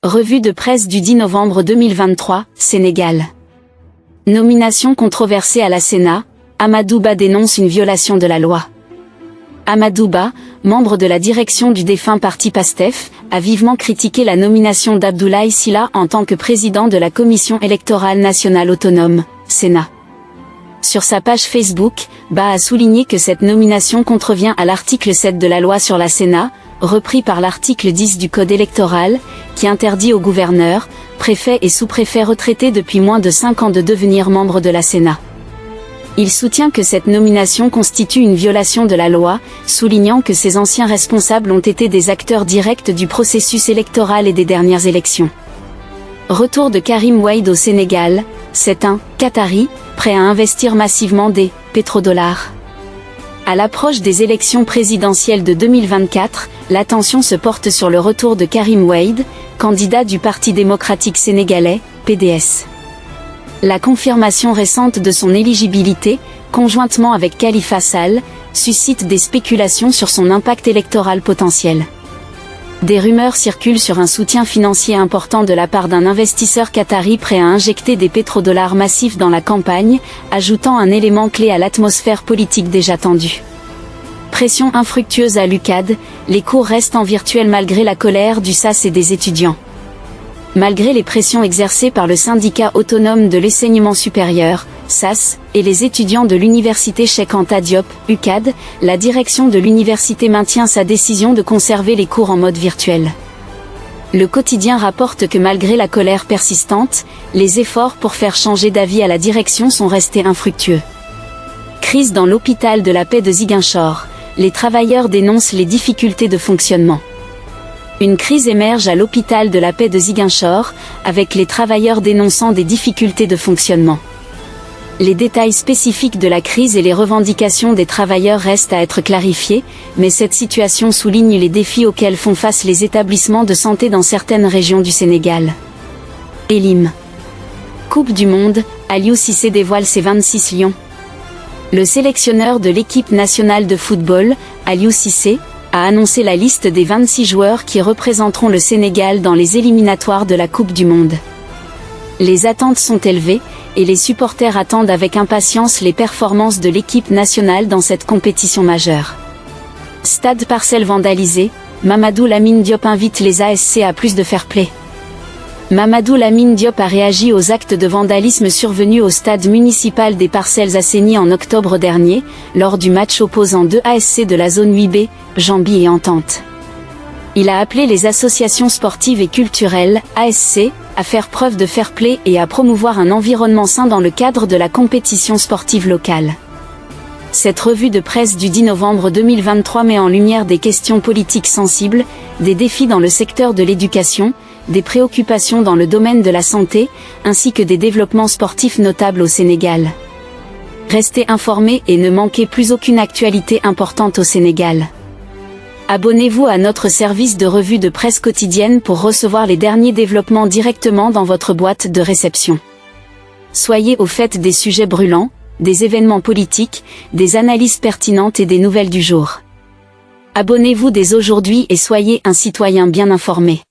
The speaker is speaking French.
Revue de presse du 10 novembre 2023, Sénégal. Nomination controversée à la Sénat, Amadou Ba dénonce une violation de la loi. Amadou Ba, membre de la direction du défunt parti PASTEF, a vivement critiqué la nomination d'Abdoulaye Sylla en tant que président de la Commission électorale nationale autonome, Sénat. Sur sa page Facebook, Ba a souligné que cette nomination contrevient à l'article 7 de la loi sur la Sénat, repris par l'article 10 du Code électoral, qui interdit aux gouverneurs, préfets et sous-préfets retraités depuis moins de 5 ans de devenir membres de la Sénat. Il soutient que cette nomination constitue une violation de la loi, soulignant que ces anciens responsables ont été des acteurs directs du processus électoral et des dernières élections. Retour de Karim Wade au Sénégal, c'est un Qatari, prêt à investir massivement des pétrodollars. À l'approche des élections présidentielles de 2024, l'attention se porte sur le retour de Karim Wade, candidat du Parti démocratique sénégalais, PDS. La confirmation récente de son éligibilité, conjointement avec Khalifa Sall, suscite des spéculations sur son impact électoral potentiel. Des rumeurs circulent sur un soutien financier important de la part d'un investisseur qatari prêt à injecter des pétrodollars massifs dans la campagne, ajoutant un élément clé à l'atmosphère politique déjà tendue. Pression infructueuse à l'UCAD, les cours restent en virtuel malgré la colère du SAS et des étudiants. Malgré les pressions exercées par le syndicat autonome de l'enseignement supérieur, SAS, et les étudiants de l'université Cheikh Anta Diop, UCAD, la direction de l'université maintient sa décision de conserver les cours en mode virtuel. Le quotidien rapporte que malgré la colère persistante, les efforts pour faire changer d'avis à la direction sont restés infructueux. Crise dans l'hôpital de la paix de Ziguinchor, les travailleurs dénoncent les difficultés de fonctionnement. Une crise émerge à l'hôpital de la paix de Ziguinchor, avec les travailleurs dénonçant des difficultés de fonctionnement. Les détails spécifiques de la crise et les revendications des travailleurs restent à être clarifiés, mais cette situation souligne les défis auxquels font face les établissements de santé dans certaines régions du Sénégal. Elim. Coupe du Monde, Aliou Cissé dévoile ses 26 lions. Le sélectionneur de l'équipe nationale de football, Aliou Cissé, a annoncé la liste des 26 joueurs qui représenteront le Sénégal dans les éliminatoires de la Coupe du Monde. Les attentes sont élevées, et les supporters attendent avec impatience les performances de l'équipe nationale dans cette compétition majeure. Stade parcelle vandalisé, Mamadou Lamine Diop invite les ASC à plus de fair-play. Mamadou Lamine Diop a réagi aux actes de vandalisme survenus au stade municipal des Parcelles Assainies en octobre dernier, lors du match opposant deux ASC de la zone 8B, Jambi et Entente. Il a appelé les associations sportives et culturelles, ASC, à faire preuve de fair-play et à promouvoir un environnement sain dans le cadre de la compétition sportive locale. Cette revue de presse du 10 novembre 2023 met en lumière des questions politiques sensibles, des défis dans le secteur de l'éducation, des préoccupations dans le domaine de la santé, ainsi que des développements sportifs notables au Sénégal. Restez informés et ne manquez plus aucune actualité importante au Sénégal. Abonnez-vous à notre service de revue de presse quotidienne pour recevoir les derniers développements directement dans votre boîte de réception. Soyez au fait des sujets brûlants, des événements politiques, des analyses pertinentes et des nouvelles du jour. Abonnez-vous dès aujourd'hui et soyez un citoyen bien informé.